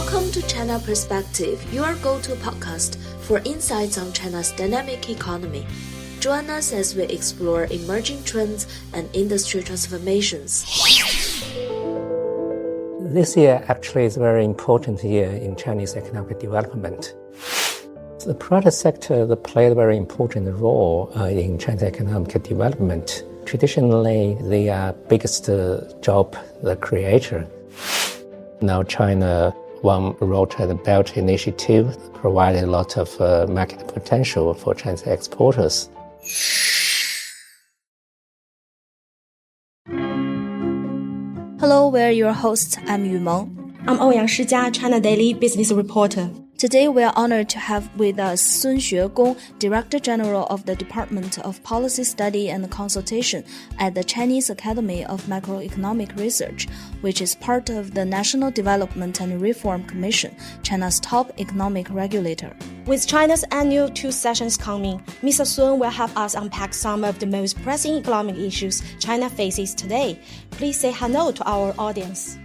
Welcome to China Perspective, your go-to podcast for insights on China's dynamic economy. Join us as we explore emerging trends and industry transformations. This year actually is a very important year in Chinese economic development. The private sector played a very important role in Chinese economic development. Traditionally, they are biggest job creator. Now China One Road and Belt Initiative provided a lot of market potential for Chinese exporters. Hello, we're your hosts. I'm Yu Meng. I'm Ouyang Shijia, China Daily business reporter. Today, we are honored to have with us Sun Xuegong, Director General of the Department of Policy Study and Consultation at the Chinese Academy of Macroeconomic Research, which is part of the National Development and Reform Commission, China's top economic regulator. With China's annual 2 sessions coming, Mr. Sun will help us unpack some of the most pressing economic issues China faces today. Please say hello to our audience.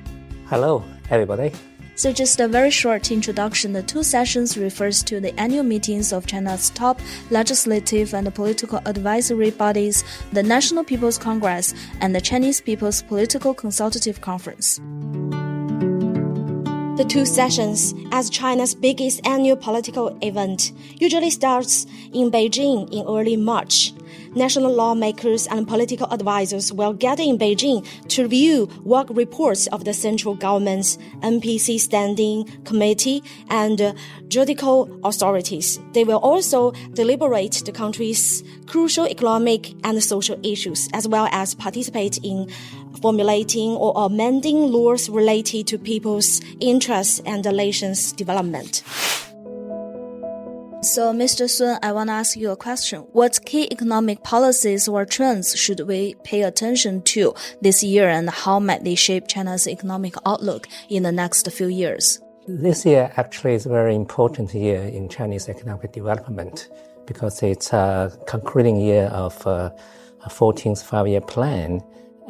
Hello, everybody. So just a very short introduction. The 2 sessions refers to the annual meetings of China's top legislative and political advisory bodies, the National People's Congress, and the Chinese People's Political Consultative Conference. The 2 sessions, as China's biggest annual political event, usually starts in Beijing in early March. National lawmakers and political advisors will gather in Beijing to review work reports of the central government's NPC Standing Committee and judicial authorities. They will also deliberate the country's crucial economic and social issues, as well as participate in formulating or amending laws related to people's interests and nation's development. So, Mr. Sun, I want to ask you a question. What key economic policies or trends should we pay attention to this year, and how might they shape China's economic outlook in the next few years? This year actually is a very important year in Chinese economic development because it's a concluding year of a 14th five-year plan,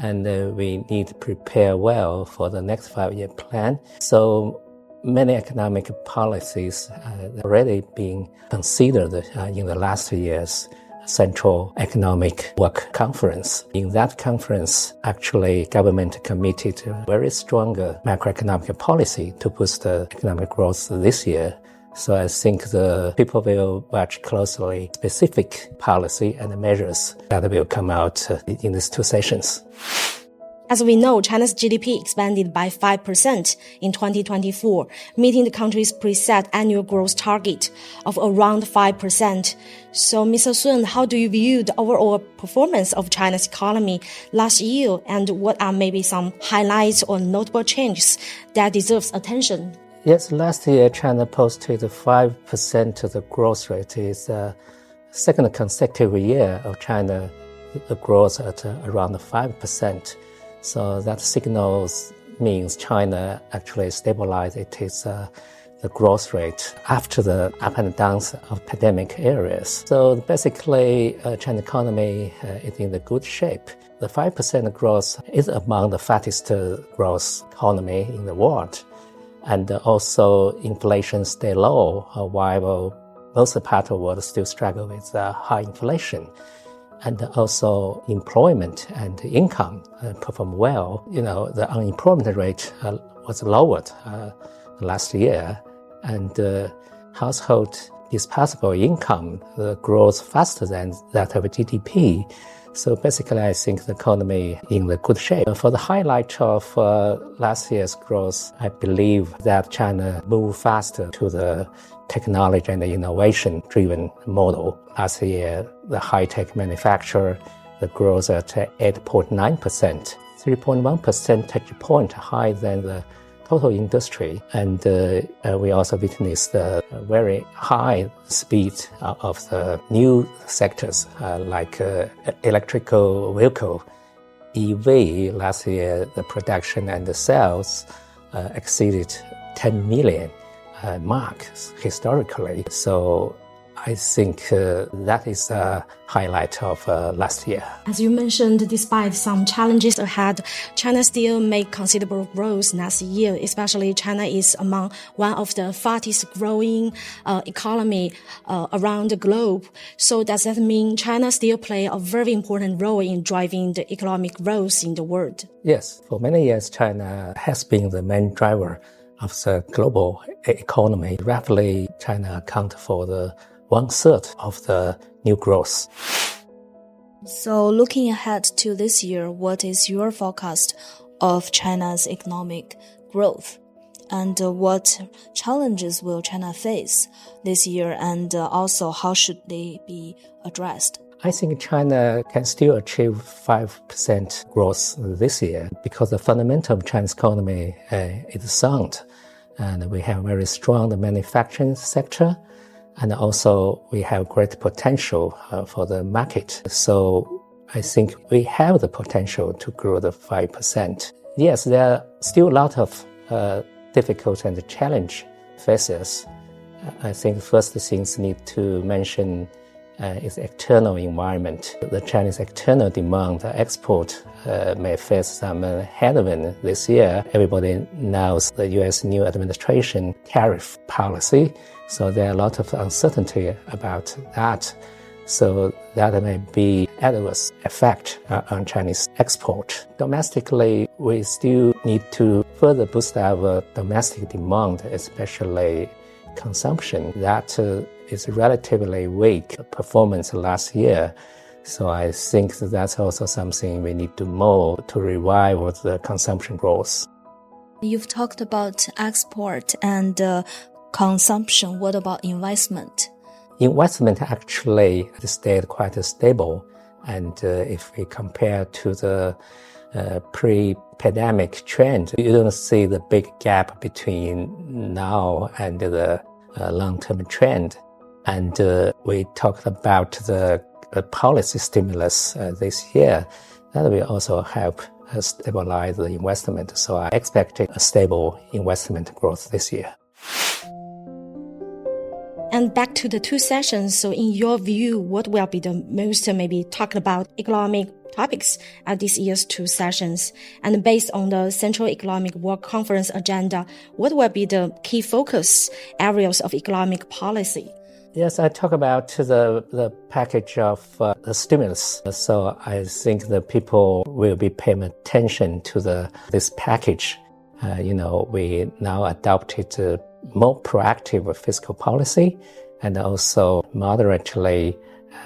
and we need to prepare well for the next 5-year plan. So many economic policies already being considered in the last year's Central Economic Work Conference. In that conference, actually, government committed to very strong macroeconomic policy to boost economic growth this year. So I think the people will watch closely specific policy and measures that will come out in these 2 sessions. As we know, China's GDP expanded by 5% in 2024, meeting the country's preset annual growth target of around 5%. So, Mr. Sun, how do you view the overall performance of China's economy last year, and what are maybe some highlights or notable changes that deserves attention? Yes, last year China posted 5% of the growth rate. Is the second consecutive year of China the growth at around 5%. So that signals means China actually stabilized its the growth rate after the up and downs of pandemic areas. So basically, China economy is in the good shape. The 5% growth is among the fastest growth economy in the world. And also inflation stay low while most part of the world still struggle with high inflation. And also employment and income perform well. The unemployment rate was lowered last year, and household disposable income grows faster than that of GDP. So basically, I think the economy in the good shape. For the highlight of last year's growth, I believe that China moved faster to the technology and the innovation-driven model. Last year, the high-tech manufacturer, the growth at 8.9%, 3.1 percentage point higher than the total industry. And we also witnessed the very high speed of the new sectors like electrical vehicle, EV. Last year, the production and the sales exceeded 10 million mark historically. So I think that is a highlight of last year. As you mentioned, despite some challenges ahead, China still made considerable growth last year. Especially China is among one of the fastest growing economy around the globe. So does that mean China still play a very important role in driving the economic growth in the world? Yes, for many years, China has been the main driver of the global economy. Roughly, China accounts for the 1/3 of the new growth. So looking ahead to this year, what is your forecast of China's economic growth? And what challenges will China face this year? And also, how should they be addressed? I think China can still achieve 5% growth this year because the fundamental of Chinese economy is sound. And we have very strong manufacturing sector. And also we have great potential for the market. So I think we have the potential to grow the 5%. Yes, there are still a lot of difficult and challenge faces. I think first things need to mention is external environment. The Chinese external demand, export may face some headwind this year. Everybody knows the U.S. new administration tariff policy, so there are a lot of uncertainty about that. So that may be adverse effect on Chinese export. Domestically, we still need to further boost our domestic demand, especially consumption. That is relatively weak performance last year. So I think that's also something we need to more to revive the consumption growth. You've talked about export and consumption. What about investment? Investment actually stayed quite stable. And if we compare to the pre-pandemic trend, you don't see the big gap between now and the long-term trend. And we talked about the policy stimulus this year. That will also help stabilize the investment. So I expect a stable investment growth this year. And back to the two sessions. So in your view, what will be the most maybe talked about economic topics at this year's two sessions? And based on the Central Economic Work Conference agenda, what will be the key focus areas of economic policy? Yes, I talk about the package of the stimulus. So I think the people will be paying attention to this package. We now adopted more proactive fiscal policy and also moderately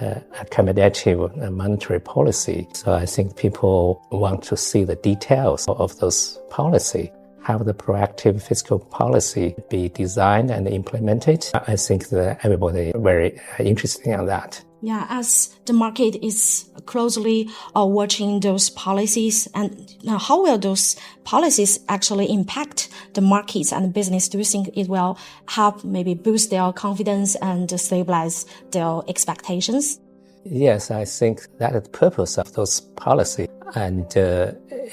accommodative monetary policy. So I think people want to see the details of those policy. How the proactive fiscal policy be designed and implemented. I think that everybody is very interested in that. Yeah, as the market is closely watching those policies, and how will those policies actually impact the markets and business? Do you think it will help maybe boost their confidence and stabilize their expectations? Yes, I think that is the purpose of those policies. And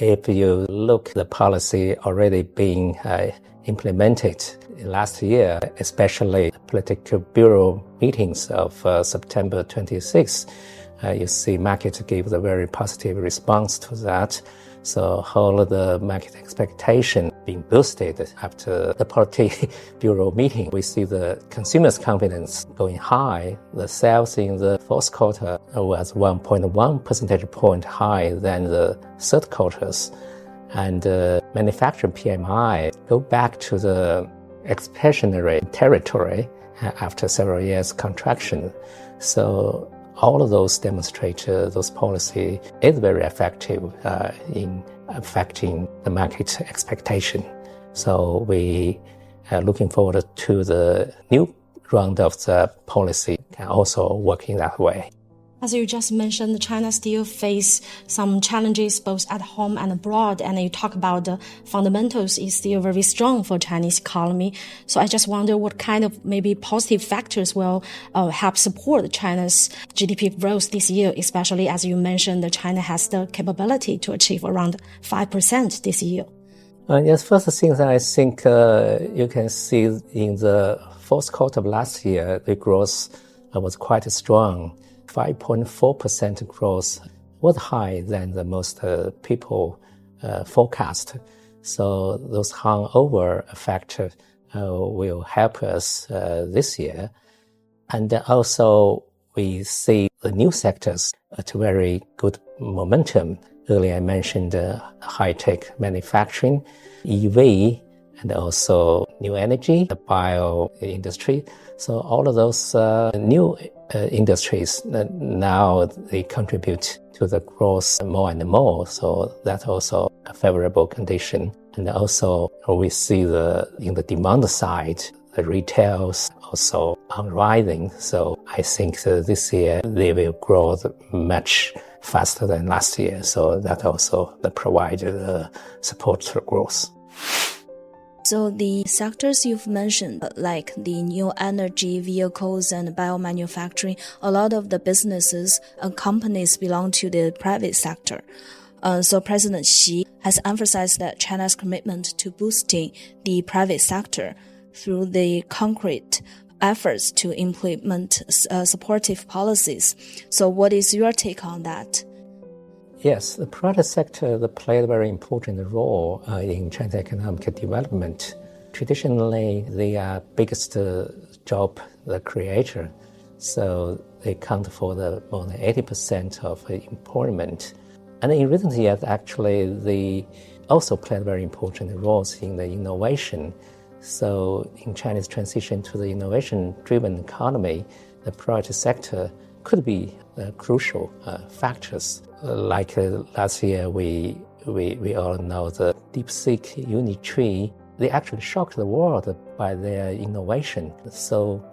if you look at the policy already being implemented last year, especially the political bureau meetings of September 26, you see market gave a very positive response to that. So whole of the market expectation being boosted after the Polity Bureau meeting. We see the consumers' confidence going high. The sales in the fourth quarter was 1.1 percentage point higher than the third quarters. And manufacturing PMI go back to the expansionary territory after several years contraction. So all of those demonstrate those policy is very effective in affecting the market expectation. So we are looking forward to the new round of the policy can also work in that way. As you just mentioned, China still face some challenges both at home and abroad, and you talk about the fundamentals is still very strong for Chinese economy. So I just wonder what kind of maybe positive factors will help support China's GDP growth this year, especially as you mentioned that China has the capability to achieve around 5% this year. Yes, first thing that I think you can see in the fourth quarter of last year, the growth was quite strong. 5.4% growth was higher than the most people forecast. So those hangover effect will help us this year. And also we see the new sectors at very good momentum. Earlier I mentioned high-tech manufacturing, EV, and also new energy, the bio industry. So all of those new industries, now they contribute to the growth more and more. So that's also a favorable condition. And also we see in the demand side, the retails also on rising. So I think this year they will grow much faster than last year. So that also provided support to growth. So the sectors you've mentioned, like the new energy, vehicles, and biomanufacturing, a lot of the businesses and companies belong to the private sector. So President Xi has emphasized that China's commitment to boosting the private sector through the concrete efforts to implement supportive policies. So what is your take on that? Yes, the private sector played a very important role in China's economic development. Traditionally, they are biggest job creator, so they account for more than 80% of employment. And in recent years, actually, they also played very important roles in the innovation. So in China's transition to the innovation-driven economy, the private sector could be crucial factors. Like last year, we all know the DeepSeek unit tree. They actually shocked the world by their innovation. So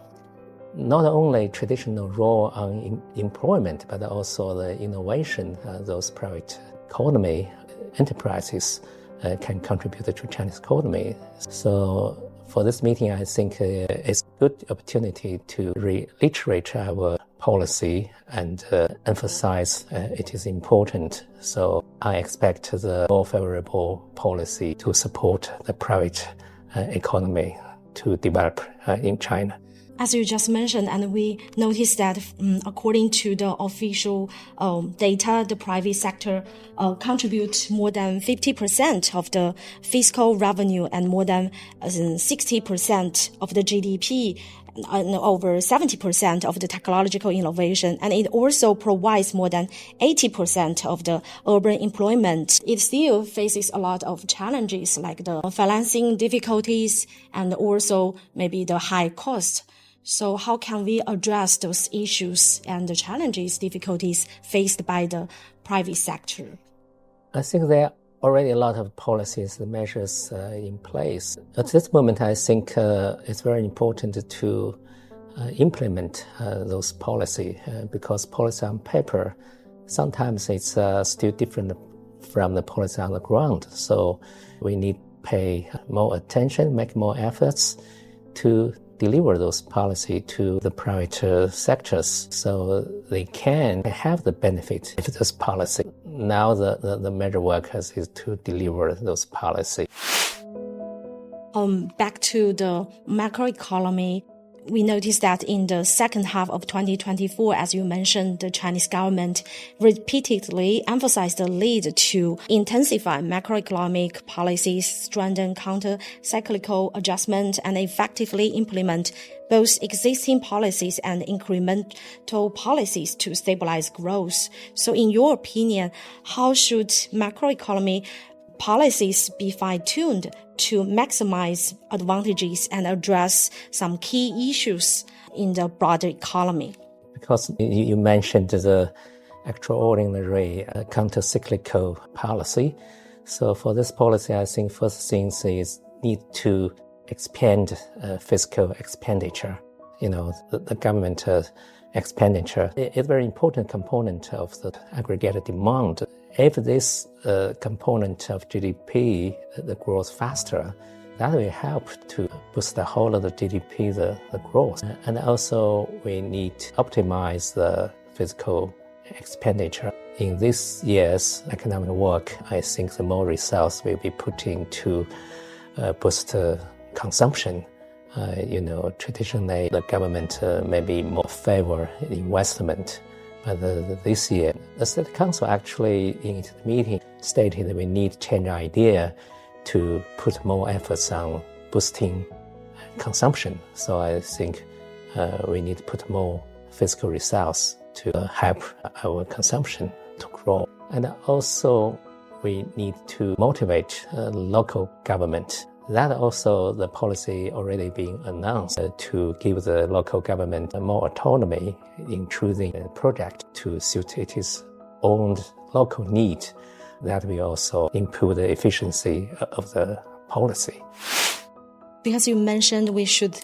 not only traditional role on employment, but also the innovation, those private economy enterprises can contribute to Chinese economy. So for this meeting, I think it's a good opportunity to reiterate our policy and emphasize it is important. So I expect the more favorable policy to support the private economy to develop in China. As you just mentioned, and we noticed that according to the official data, the private sector contributes more than 50% of the fiscal revenue and more than 60% of the GDP and over 70% of the technological innovation. And it also provides more than 80% of the urban employment. It still faces a lot of challenges like the financing difficulties and also maybe the high cost. So how can we address those issues and the challenges, difficulties faced by the private sector? I think there are already a lot of policies and measures in place. At this moment, I think it's very important to implement those policies because policy on paper, sometimes it's still different from the policy on the ground. So we need to pay more attention, make more efforts to deliver those policies to the private sectors so they can have the benefit of this policy. Now the major work is to deliver those policies. Back to the macroeconomy, we noticed that in the second half of 2024, as you mentioned, the Chinese government repeatedly emphasized the need to intensify macroeconomic policies, strengthen counter-cyclical adjustment, and effectively implement both existing policies and incremental policies to stabilize growth. So in your opinion, how should macroeconomy policies be fine-tuned to maximize advantages and address some key issues in the broader economy? Because you mentioned the extraordinary counter-cyclical policy. So for this policy, I think first thing is need to expand fiscal expenditure. The government expenditure is a very important component of the aggregate demand. If this component of GDP grows faster, that will help to boost the whole of the GDP, the growth. And also we need to optimize the fiscal expenditure. In this year's economic work, I think the more resources will be put into boost consumption Traditionally the government maybe more favor investment, but this year the State Council actually in its meeting stated that we need to change idea to put more efforts on boosting consumption. So I think we need to put more fiscal resources to help our consumption to grow. And also we need to motivate local government. That also the policy already being announced to give the local government more autonomy in choosing a project to suit its own local need. That will also improve the efficiency of the policy. Because you mentioned we should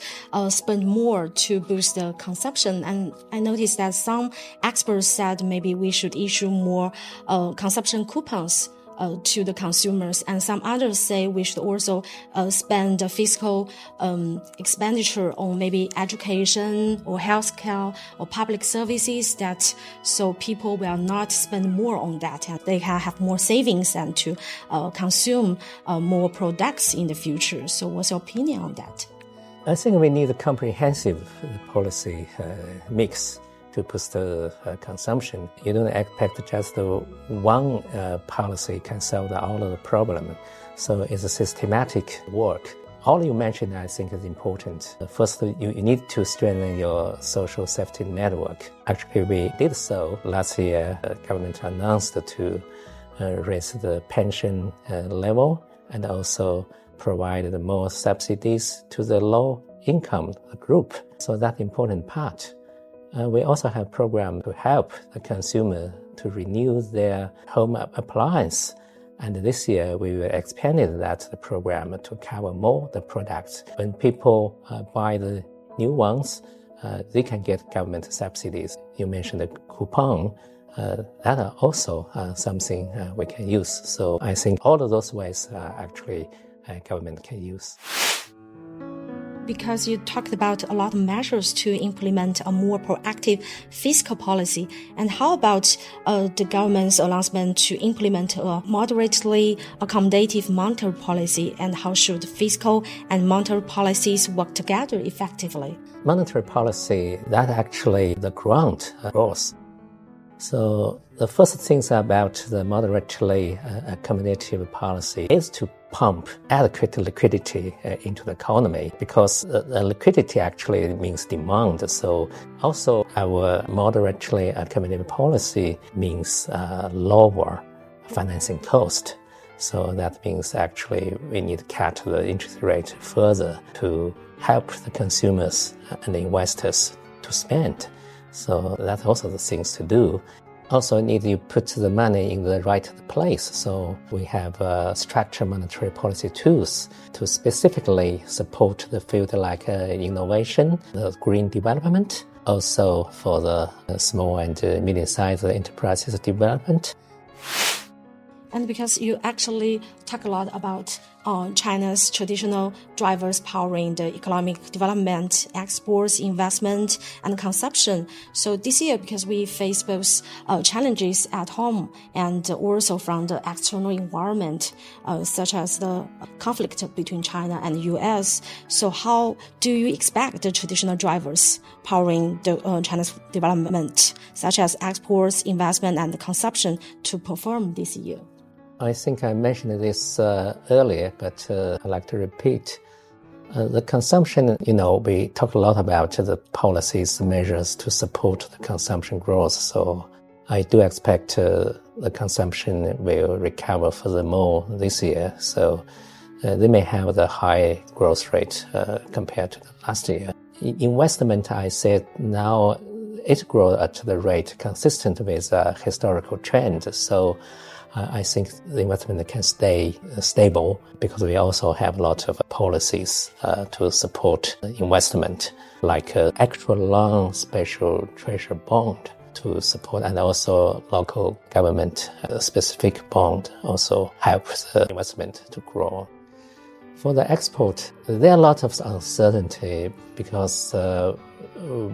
spend more to boost the consumption, and I noticed that some experts said maybe we should issue more consumption coupons to the consumers, and some others say we should also spend the fiscal expenditure on maybe education or healthcare or public services, that so people will not spend more on that and they can have more savings and to consume more products in the future. So what's your opinion on that? I think we need a comprehensive policy mix to boost the consumption. You don't expect just one policy can solve all of the problem. So it's a systematic work. All you mentioned, I think, is important. First, you need to strengthen your social safety network. Actually, we did so last year. The government announced to raise the pension level and also provided more subsidies to the low-income group. So that's an important part. We also have programs to help the consumer to renew their home appliance. And this year, we expanded that program to cover more the products. When people buy the new ones, they can get government subsidies. You mentioned the coupon. That are also something we can use. So I think all of those ways actually government can use. Because you talked about a lot of measures to implement a more proactive fiscal policy. And how about the government's announcement to implement a moderately accommodative monetary policy, and how should fiscal and monetary policies work together effectively? Monetary policy, that actually the ground growth. So the first things about the moderately accommodative policy is to pump adequate liquidity into the economy, because the liquidity actually means demand. So also our moderately accommodative policy means lower financing cost. So that means actually we need to cut the interest rate further to help the consumers and the investors to spend. So that's also the things to do. Also need to put the money in the right place. So we have structured monetary policy tools to specifically support the field like innovation, the green development, also for the small and medium-sized enterprises development. And because you actually talk a lot about China's traditional drivers powering the economic development, exports, investment, and consumption. So this year, because we face both challenges at home and also from the external environment, such as the conflict between China and the US. So how do you expect the traditional drivers powering the China's development, such as exports, investment, and consumption, to perform this year? I think I mentioned this earlier, but I'd like to repeat. The consumption, we talk a lot about the policies, measures to support the consumption growth. So I do expect the consumption will recover furthermore this year. So they may have the high growth rate compared to the last year. Investment, I said, now it grows at the rate consistent with historical trend. So I think the investment can stay stable because we also have a lot of policies to support investment, like extra long special treasury bond to support, and also local government specific bond also helps the investment to grow. For the export, there are a lot of uncertainty because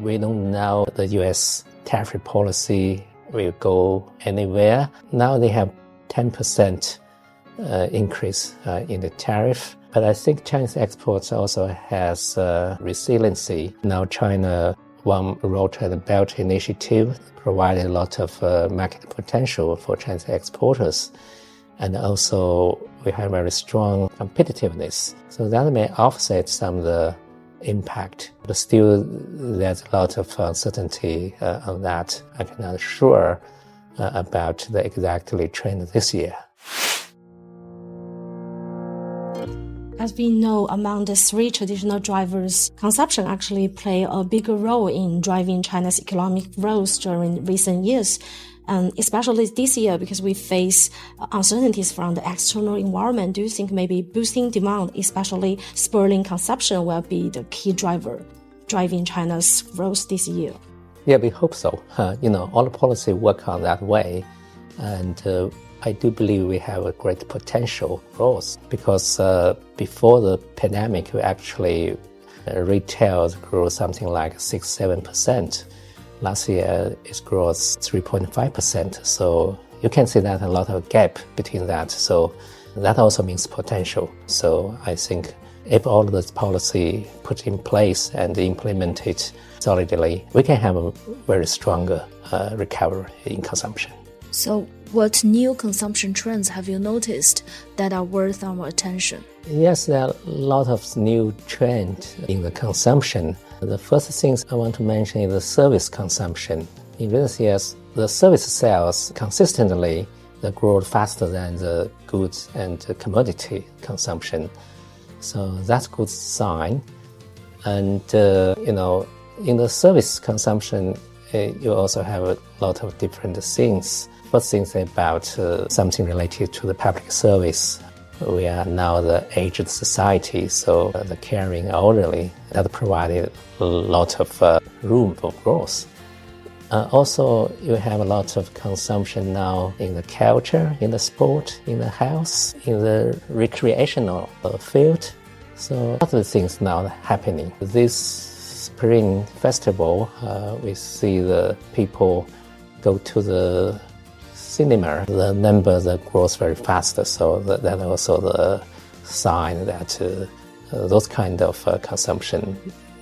we don't know the U.S. tariff policy will go anywhere. Now they have 10% increase in the tariff. But I think Chinese exports also has resiliency. Now China One Road and Belt Initiative provided a lot of market potential for Chinese exporters. And also we have very strong competitiveness. So that may offset some of the impact. But still, there's a lot of uncertainty on that. I cannot sure about the exactly trend this year. As we know, among the three traditional drivers, consumption actually play a bigger role in driving China's economic growth during recent years, and especially this year because we face uncertainties from the external environment. Do you think maybe boosting demand, especially spurring consumption, will be the key driver driving China's growth this year? Yeah, we hope so. All the policy work on that way, and I do believe we have a great potential growth because before the pandemic, we actually retail grew something like 6-7%. Last year, it grows 3.5%. So you can see that a lot of gap between that. So that also means potential. So I think if all of this policy put in place and implemented solidly, we can have a very stronger recovery in consumption. So what new consumption trends have you noticed that are worth our attention? Yes, there are a lot of new trends in the consumption. The first things I want to mention is the service consumption. In recent years, the service sales consistently grow faster than the goods and commodity consumption. So that's a good sign. And, in the service consumption, you also have a lot of different things. First thing is about something related to the public service. We are now the aged society, so the caring elderly, that provided a lot of room for growth. Also, you have a lot of consumption now in the culture, in the sport, in the health, in the recreational field. So a lot of things now happening. This Spring Festival, we see the people go to the cinema, the numbers grows very fast, so that also the sign that those kind of consumption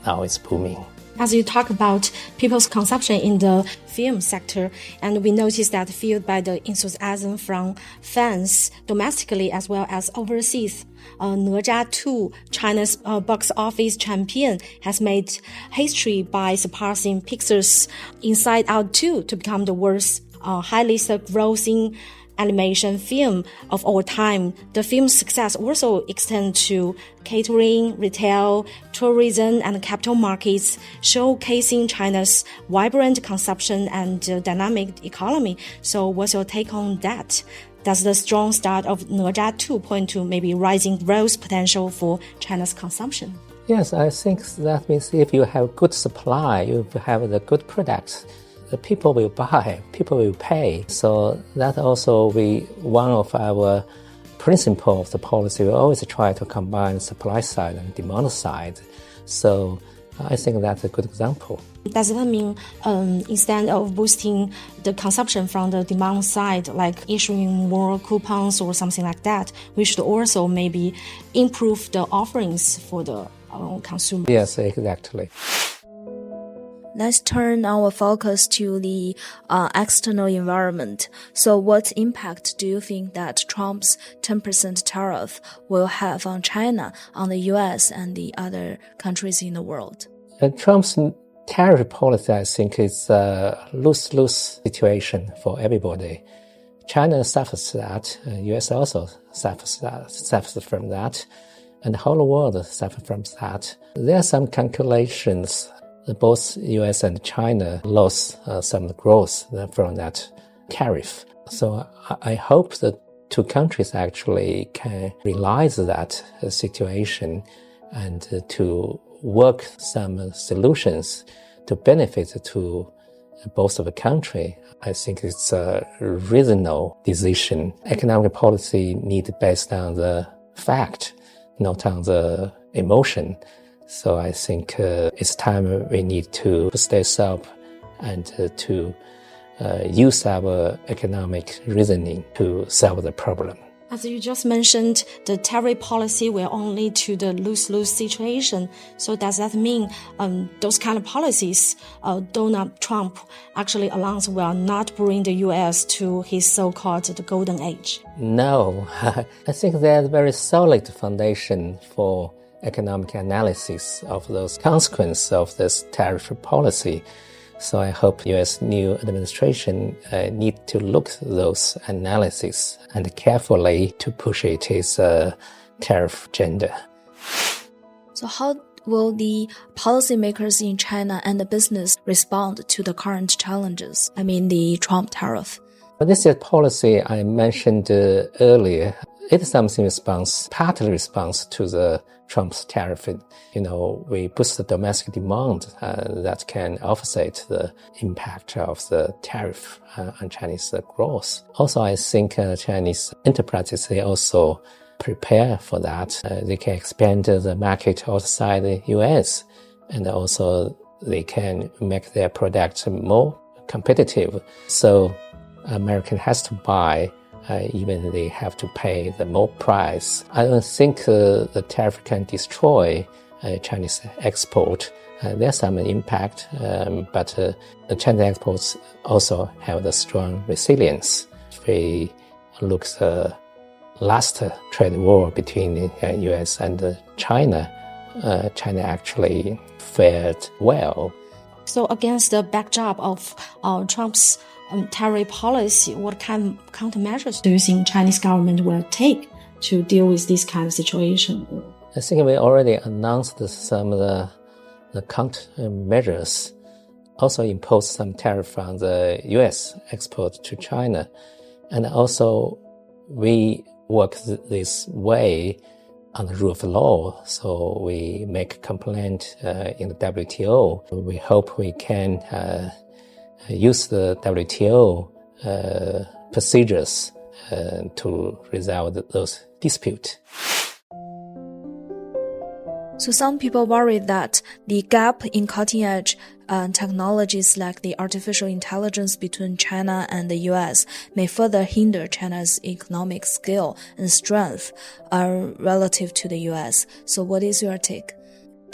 now is booming. As you talk about people's consumption in the film sector, and we noticed that fueled by the enthusiasm from fans domestically as well as overseas,哪吒 2, China's box office champion, has made history by surpassing Pixar's Inside Out 2 to become the world's highest grossing animation film of all time. The film's success also extends to catering, retail, tourism, and capital markets, showcasing China's vibrant consumption and dynamic economy. So what's your take on that? Does the strong start of哪吒 2 point to maybe rising growth potential for China's consumption? Yes, I think that means if you have good supply, you have the good products, the people will buy, people will pay. So that also one of our principles of the policy. We always try to combine supply side and demand side. So I think that's a good example. Does that mean instead of boosting the consumption from the demand side, like issuing more coupons or something like that, we should also maybe improve the offerings for the consumers? Yes, exactly. Let's turn our focus to the external environment. So what impact do you think that Trump's 10% tariff will have on China, on the US, and the other countries in the world? Trump's tariff policy, I think, is a lose-lose situation for everybody. China suffers that, US also suffers from that, and the whole world suffers from that. There are some calculations. Both US and China lost some growth from that tariff. So I hope that two countries actually can realize that situation and to work some solutions to benefit to both of the country. I think it's a reasonable decision. Economic policy needs based on the fact, not on the emotion. So I think it's time we need to stay up and to use our economic reasoning to solve the problem. As you just mentioned, the tariff policy will only lead to the lose-lose situation. So does that mean those kind of policies Donald Trump actually announced will not bring the U.S. to his so-called the golden age? No, I think there's a very solid foundation for economic analysis of those consequences of this tariff policy. So I hope U.S. new administration need to look at those analyses and carefully to push its tariff agenda. So how will the policymakers in China and the business respond to the current challenges? I mean, the Trump tariff. But this policy I mentioned earlier, it's something partly response to the Trump's tariff. We boost the domestic demand that can offset the impact of the tariff on Chinese growth. Also, I think Chinese enterprises, they also prepare for that. They can expand the market outside the U.S. and also they can make their products more competitive. So American has to buy even they have to pay the more price. I don't think the tariff can destroy Chinese export. There's some impact, but the Chinese exports also have the strong resilience. If we look at the last trade war between the U.S. and China, China actually fared well. So against the backdrop of Trump's tariff policy, what kind of countermeasures do you think Chinese government will take to deal with this kind of situation? I think we already announced some of the countermeasures, also imposed some tariff on the U.S. export to China. And also we work this way on the rule of law. So we make a complaint in the WTO. We hope we can use the WTO procedures to resolve those disputes. So some people worry that the gap in cutting-edge technologies like the artificial intelligence between China and the U.S. may further hinder China's economic scale and strength relative to the U.S. So what is your take?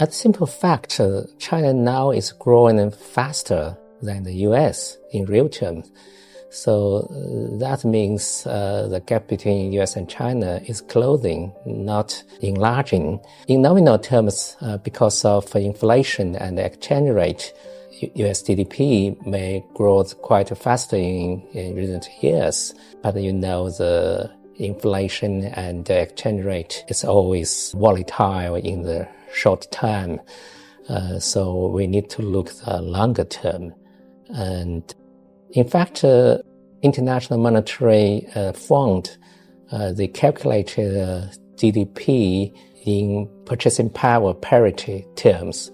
At simple fact, China now is growing faster than the U.S. in real terms. So that means the gap between U.S. and China is closing, not enlarging. In nominal terms, because of inflation and exchange rate, U.S. GDP may grow quite faster in recent years. But the inflation and exchange rate is always volatile in the short term. So we need to look at the longer term. And in fact, International Monetary Fund, they calculated GDP in purchasing power parity terms.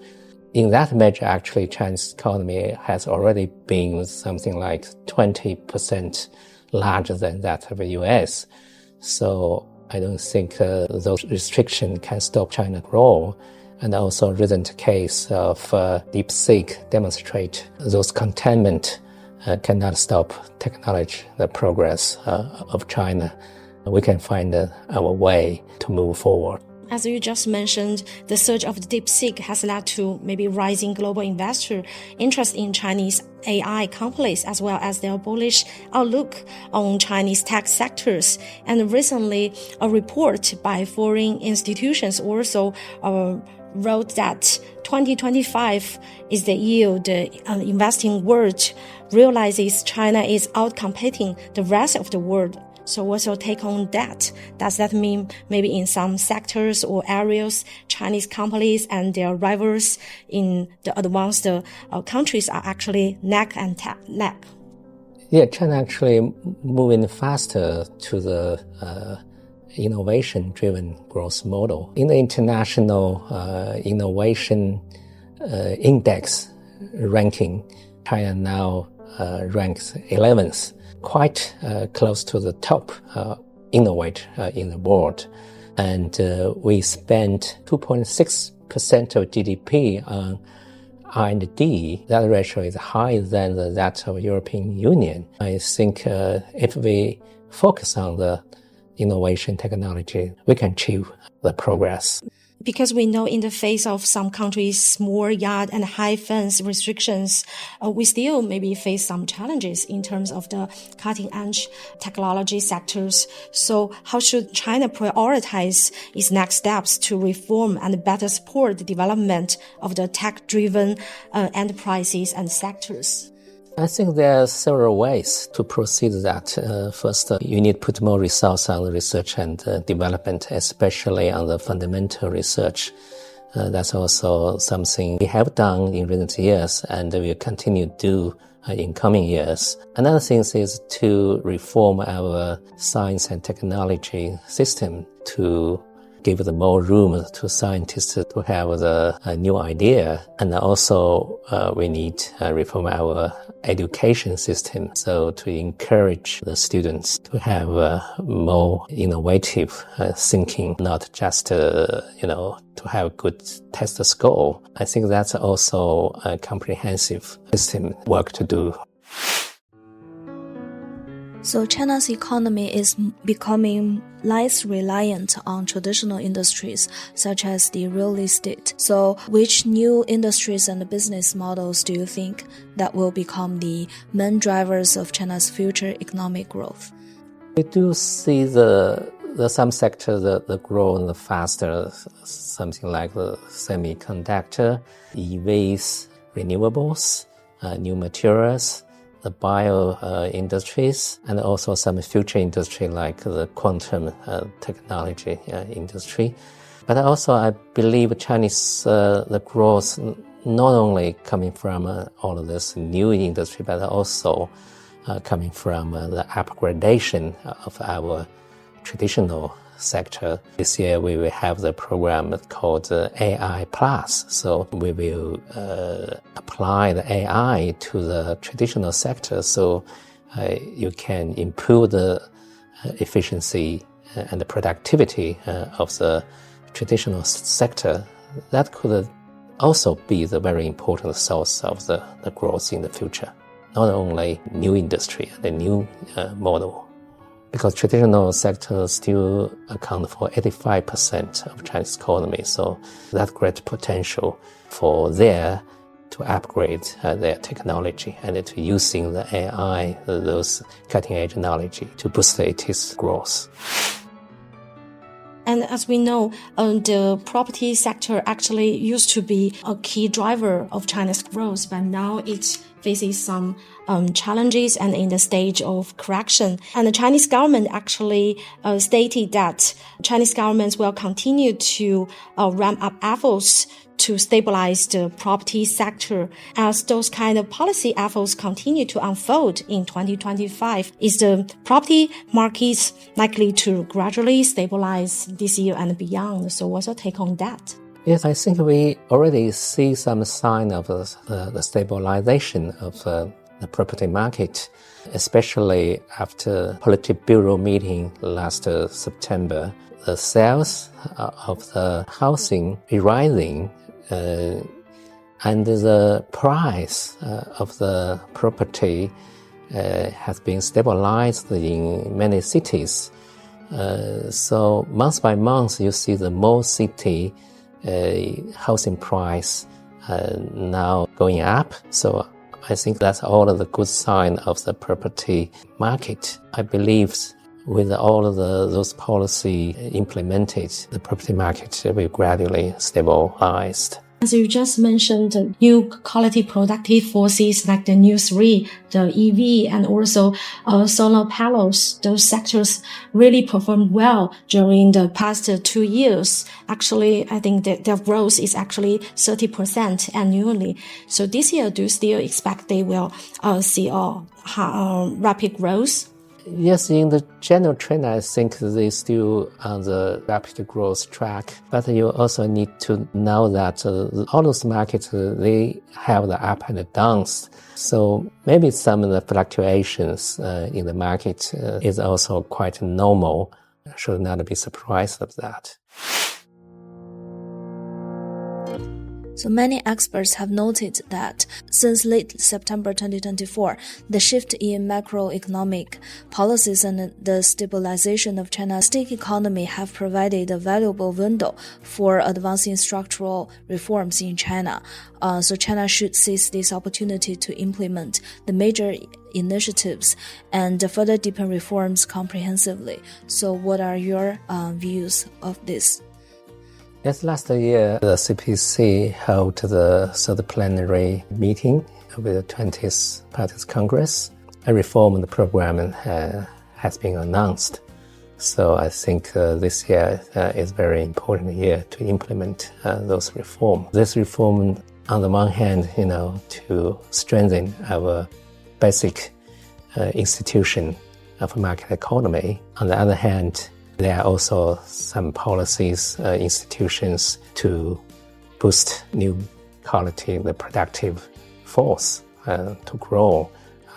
In that measure, actually, Chinese economy has already been something like 20% larger than that of the U.S. So I don't think those restrictions can stop China grow. And also recent case of DeepSeek demonstrate those containment cannot stop the progress of China. We can find our way to move forward. As you just mentioned, the surge of DeepSeek has led to maybe rising global investor interest in Chinese AI companies, as well as their bullish outlook on Chinese tech sectors. And recently, a report by foreign institutions also wrote that 2025 is the year the investing world realizes China is outcompeting the rest of the world. So what's your take on that? Does that mean maybe in some sectors or areas, Chinese companies and their rivals in the advanced countries are actually neck and neck? Yeah, China actually moving faster to the innovation-driven growth model. In the international innovation index ranking, China now ranks 11th, quite close to the top innovator in the world. And we spent 2.6% of GDP on R&D. That ratio is higher than that of European Union. I think if we focus on the innovation technology, we can achieve the progress. Because we know in the face of some countries' small yard and high fence restrictions, we still maybe face some challenges in terms of the cutting-edge technology sectors. So how should China prioritize its next steps to reform and better support the development of the tech-driven enterprises and sectors? I think there are several ways to proceed that. First, you need to put more resources on the research and development, especially on the fundamental research. That's also something we have done in recent years and we will continue to do in coming years. Another thing is to reform our science and technology system to give the more room to scientists to have the new idea. And also we need to reform our education system, so to encourage the students to have more innovative thinking, not just to have good test score. I think that's also a comprehensive system work to do. So China's economy is becoming less reliant on traditional industries such as the real estate. So which new industries and business models do you think that will become the main drivers of China's future economic growth? We do see the some sectors that grow faster, something like the semiconductor, EVs, renewables, new materials, the bio industries, and also some future industry like the quantum technology industry. But also I believe Chinese the growth not only coming from all of this new industry, but also coming from the upgradation of our traditional sector. This year we will have the program called AI Plus. So we will apply the AI to the traditional sector so you can improve the efficiency and the productivity of the traditional sector. That could also be the very important source of the growth in the future. Not only new industry, the new model. Because traditional sector still account for 85% of Chinese economy, so that great potential for there to upgrade their technology and to using the AI, those cutting-edge knowledge to boost its growth. And as we know, the property sector actually used to be a key driver of China's growth, but now it faces some challenges and in the stage of correction. And the Chinese government actually stated that Chinese governments will continue to ramp up efforts to stabilize the property sector. As those kind of policy efforts continue to unfold in 2025, is the property markets likely to gradually stabilize this year and beyond? So what's your take on that? Yes, I think we already see some sign of the stabilization of the property market, especially after Politburo meeting last September. The sales of the housing is rising, and the price of the property has been stabilized in many cities. So month by month, you see the more city housing price now going up. So I think that's all of the good sign of the property market. I believe with all of those policy implemented, the property market will gradually stabilize. As you just mentioned, new quality productive forces like the new three, the EV and also solar panels, those sectors really performed well during the past 2 years. Actually, I think that their growth is actually 30% annually. So this year, do you still expect they will see a rapid growth? Yes, in the general trend, I think they still on the rapid growth track. But you also need to know that all those markets, they have the up and the downs. So maybe some of the fluctuations in the market is also quite normal. Should not be surprised of that. So many experts have noted that since late September 2024, the shift in macroeconomic policies and the stabilization of China's state economy have provided a valuable window for advancing structural reforms in China. So China should seize this opportunity to implement the major initiatives and further deepen reforms comprehensively. So what are your views of this? Yes, last year, the CPC held the third plenary meeting with the 20th Party's Congress. A reform program has been announced. So I think this year is a very important year to implement those reforms. This reform, on the one hand, to strengthen our basic institution of market economy. On the other hand, there are also some policies, institutions to boost new quality, the productive force to grow.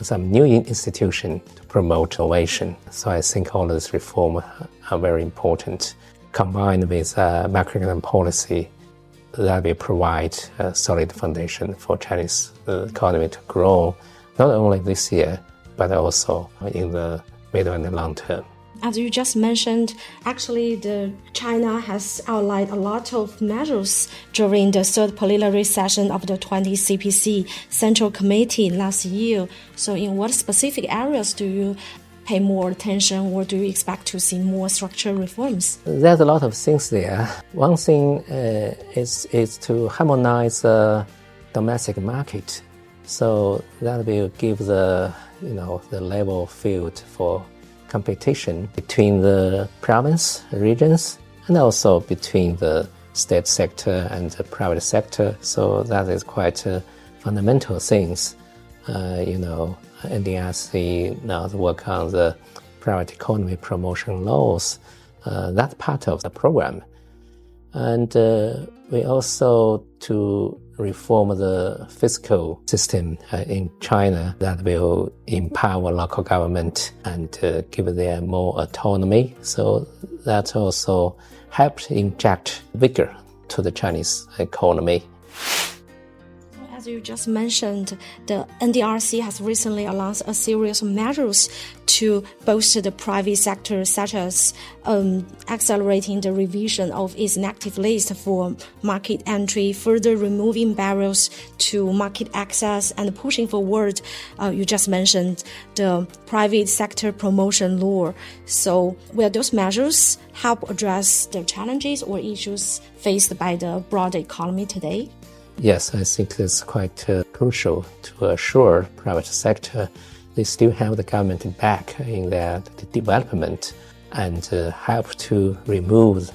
Some new institution to promote innovation. So I think all of these reforms are very important. Combined with macroeconomic policy, that will provide a solid foundation for Chinese economy to grow, not only this year, but also in the middle and the long term. As you just mentioned, actually, China has outlined a lot of measures during the third plenary session of the 20th CPC Central Committee last year. So in what specific areas do you pay more attention, or do you expect to see more structural reforms? There's a lot of things there. One thing is to harmonize the domestic market. So that will give the level field for competition between the province, regions, and also between the state sector and the private sector. So that is quite fundamental things. NDRC now work on the private economy promotion laws. That's part of the program. And we also to reform the fiscal system in China that will empower local government and give them more autonomy. So that also helped inject vigor to the Chinese economy. As you just mentioned, the NDRC has recently announced a series of measures to boost the private sector, such as accelerating the revision of its inactive list for market entry, further removing barriers to market access, and pushing forward, you just mentioned, the private sector promotion law. So will those measures help address the challenges or issues faced by the broader economy today? Yes, I think it's quite crucial to assure private sector they still have the government back in their development and help to remove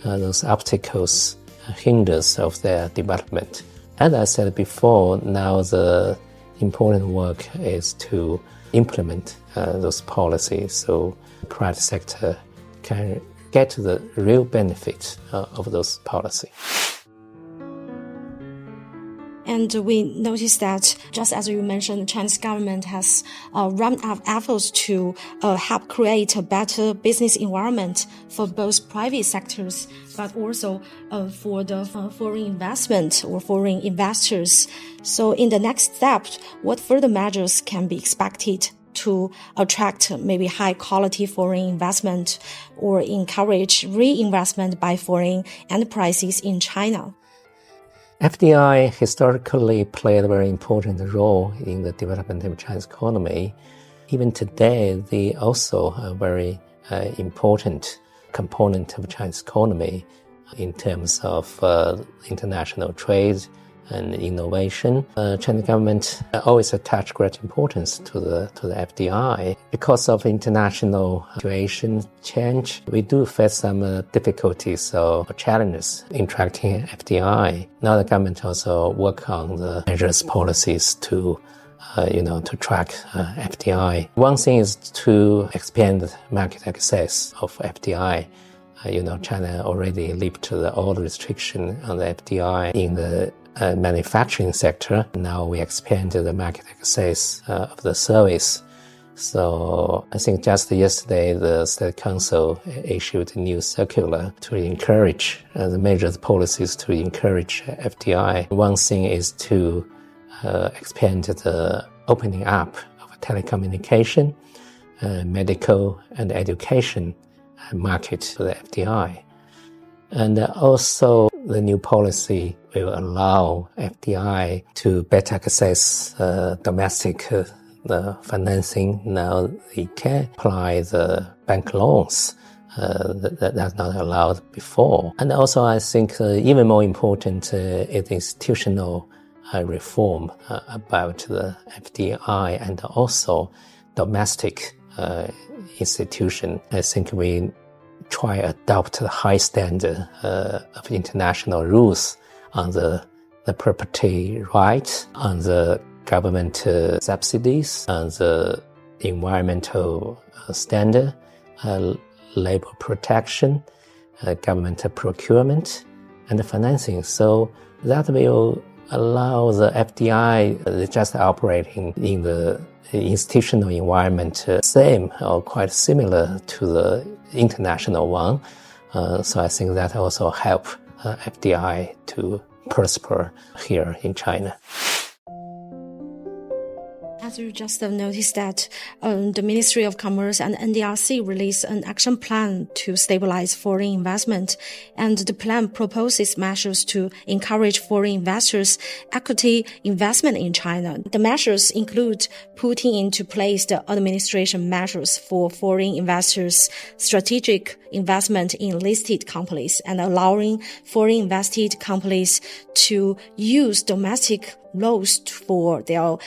those obstacles, hinders of their development. As I said before, now the important work is to implement those policies so the private sector can get the real benefit of those policies. And we noticed that, just as you mentioned, the Chinese government has ramped up efforts to help create a better business environment for both private sectors, but also for the foreign investment or foreign investors. So in the next step, what further measures can be expected to attract maybe high quality foreign investment or encourage reinvestment by foreign enterprises in China? FDI historically played a very important role in the development of Chinese economy. Even today, they also are a very important component of Chinese economy in terms of international trade and innovation. Chinese government always attach great importance to the FDI. Because of international situation change, we do face some difficulties or challenges in attracting FDI. Now the government also work on the measures policies to track FDI. One thing is to expand market access of FDI. China already lifted all the restriction on the FDI in the manufacturing sector. Now we expand the market access of the service. So I think just yesterday, the State Council issued a new circular to encourage the measures, policies to encourage FDI. One thing is to expand the opening up of telecommunication, medical and education market to the FDI. And also the new policy will allow FDI to better access domestic financing. Now they can apply the bank loans that's not allowed before. And also I think even more important is institutional reform about the FDI and also domestic institution. I think we try to adopt the high standard of international rules on the property rights, on the government subsidies, on the environmental standard, labor protection, government procurement, and financing. So that will allow the FDI just operating in the institutional environment same or quite similar to the international one. So I think that also help FDI to prosper here in China. As you just noticed that the Ministry of Commerce and NDRC released an action plan to stabilize foreign investment, and the plan proposes measures to encourage foreign investors' equity investment in China. The measures include putting into place the administration measures for foreign investors' strategic investment in listed companies and allowing foreign invested companies to use domestic loans for their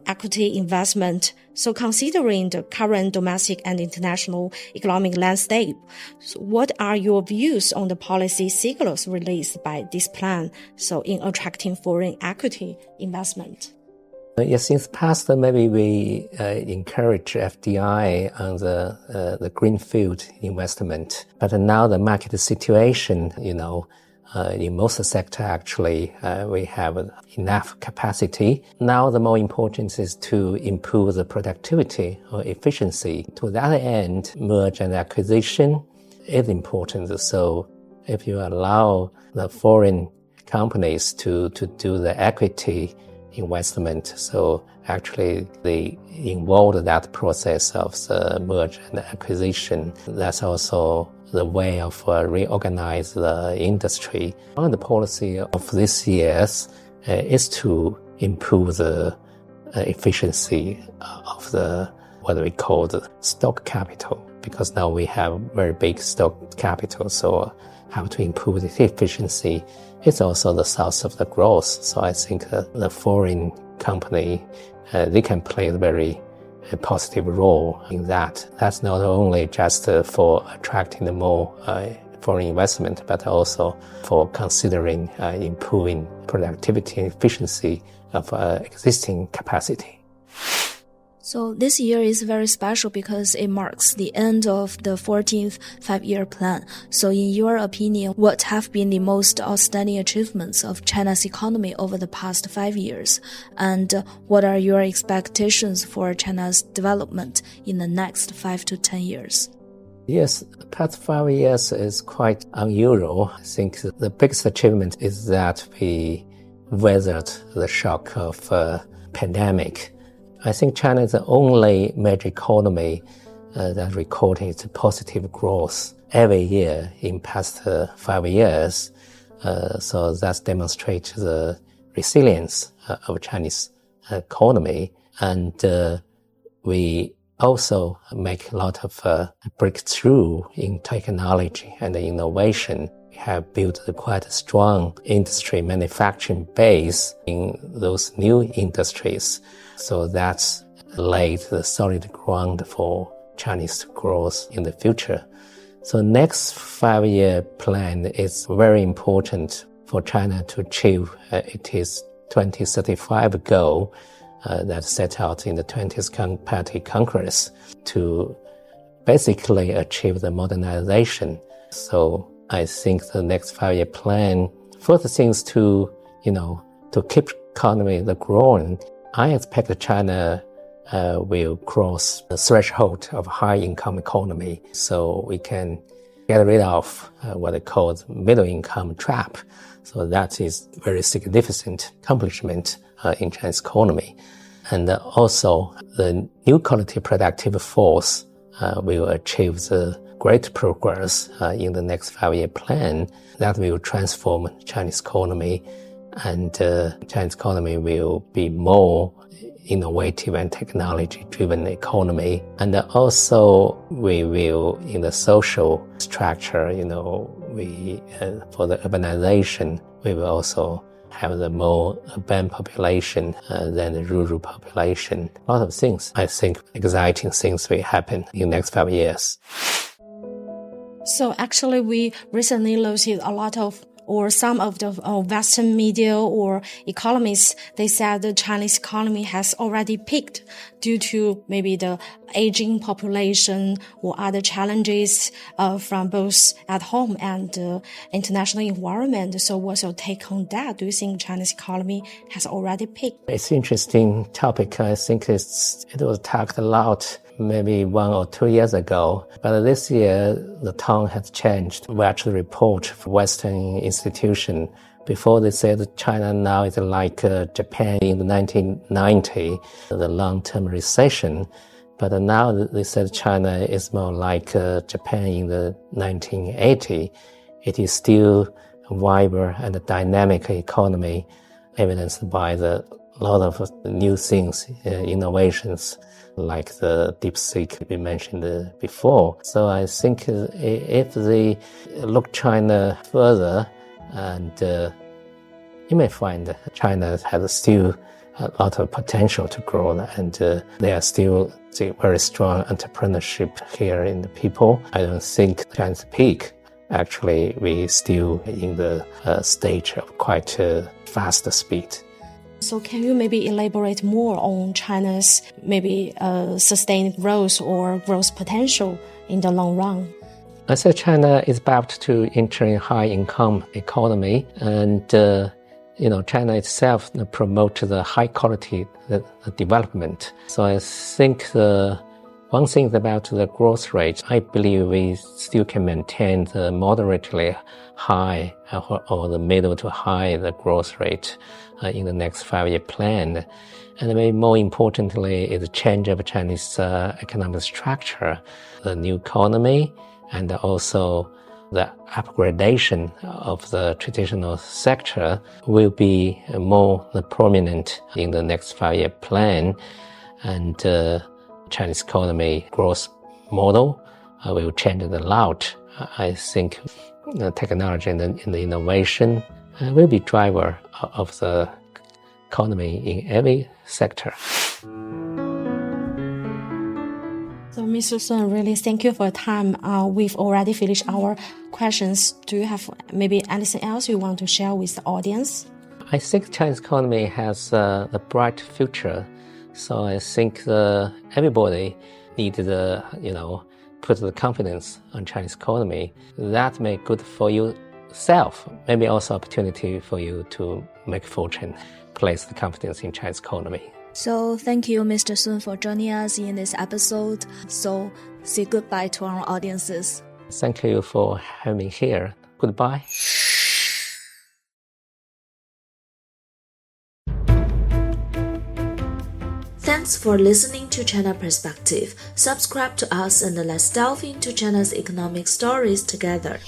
equity investment. So considering the current domestic and international economic landscape, so what are your views on the policy signals released by this plan, so in attracting foreign equity investment? Yes, in the past, maybe we encourage FDI on the greenfield investment. But now the market situation, in most sectors, actually, we have enough capacity. Now, the more important is to improve the productivity or efficiency. To that end, merger and acquisition is important. So if you allow the foreign companies to do the equity investment, so actually they involve that process of the merger and acquisition. That's also the way of reorganize the industry. One of the policy of this year's is to improve the efficiency of what we call the stock capital, because now we have very big stock capital, so how to improve the efficiency is also the source of the growth. So I think the foreign company, they can play a very positive role in that. That's not only just for attracting the more foreign investment, but also for considering improving productivity and efficiency of existing capacity. So this year is very special because it marks the end of the 14th five-year plan. So in your opinion, what have been the most outstanding achievements of China's economy over the past 5 years? And what are your expectations for China's development in the next 5 to 10 years? Yes, the past 5 years is quite unusual. I think the biggest achievement is that we weathered the shock of pandemic. I think China is the only major economy that recorded positive growth every year in past 5 years. So that demonstrates the resilience of Chinese economy. And we also make a lot of breakthrough in technology and innovation. We have built a quite strong industry manufacturing base in those new industries. So that's laid the solid ground for Chinese growth in the future. So next 5-year plan is very important for China to achieve its 2035 goal that set out in the 20th Party Congress to basically achieve the modernization. So I think the next 5-year plan, further things to keep economy growing. I expect China will cross the threshold of high-income economy, so we can get rid of what they call the middle-income trap. So that is very significant accomplishment in Chinese economy. And also, the new quality productive force will achieve the great progress in the next 5-year plan that will transform Chinese economy, and Chinese economy will be more innovative and technology-driven economy. And also, we will, in the social structure, for the urbanization, we will also have the more urban population than the rural population. A lot of things, I think, exciting things will happen in the next 5 years. So actually, we recently lost a lot of, or some of the Western media or economists, they said the Chinese economy has already peaked due to maybe the aging population or other challenges from both at home and international environment. So what's your take on that? Do you think Chinese economy has already peaked? It's an interesting topic. I think it was talked a lot maybe 1 or 2 years ago. But this year, the tone has changed. We actually report from Western institution. Before they said China now is like Japan in the 1990, the long-term recession. But now they said China is more like Japan in the 1980. It is still a vibrant and a dynamic economy, evidenced by a lot of new things, innovations, like the DeepSeek we mentioned before. So I think if they look China further, and you may find China has still a lot of potential to grow, and there are still very strong entrepreneurship here in the people. I don't think China's peak. Actually, we still in the stage of quite fast speed. So can you maybe elaborate more on China's maybe sustained growth or growth potential in the long run? I said China is about to enter a high-income economy, and China itself promotes the high-quality development. So I think one thing about the growth rate, I believe we still can maintain the moderately high or the middle to high the growth rate in the next 5-year plan. And maybe more importantly is the change of Chinese economic structure, the new economy, and also the upgradation of the traditional sector will be more prominent in the next 5-year plan. And Chinese economy growth model will change a lot. I think technology and the innovation will be driver of the economy in every sector. So, Mr. Sun, really thank you for your time. We've already finished our questions. Do you have maybe anything else you want to share with the audience? I think Chinese economy has a bright future. So I think everybody needs to, put the confidence on Chinese economy. That may be good for yourself. Maybe also opportunity for you to make fortune. Place the confidence in Chinese economy. So thank you, Mr. Sun, for joining us in this episode. So say goodbye to our audiences. Thank you for having me here. Goodbye. Thanks for listening to China Perspective. Subscribe to us and let's delve into China's economic stories together.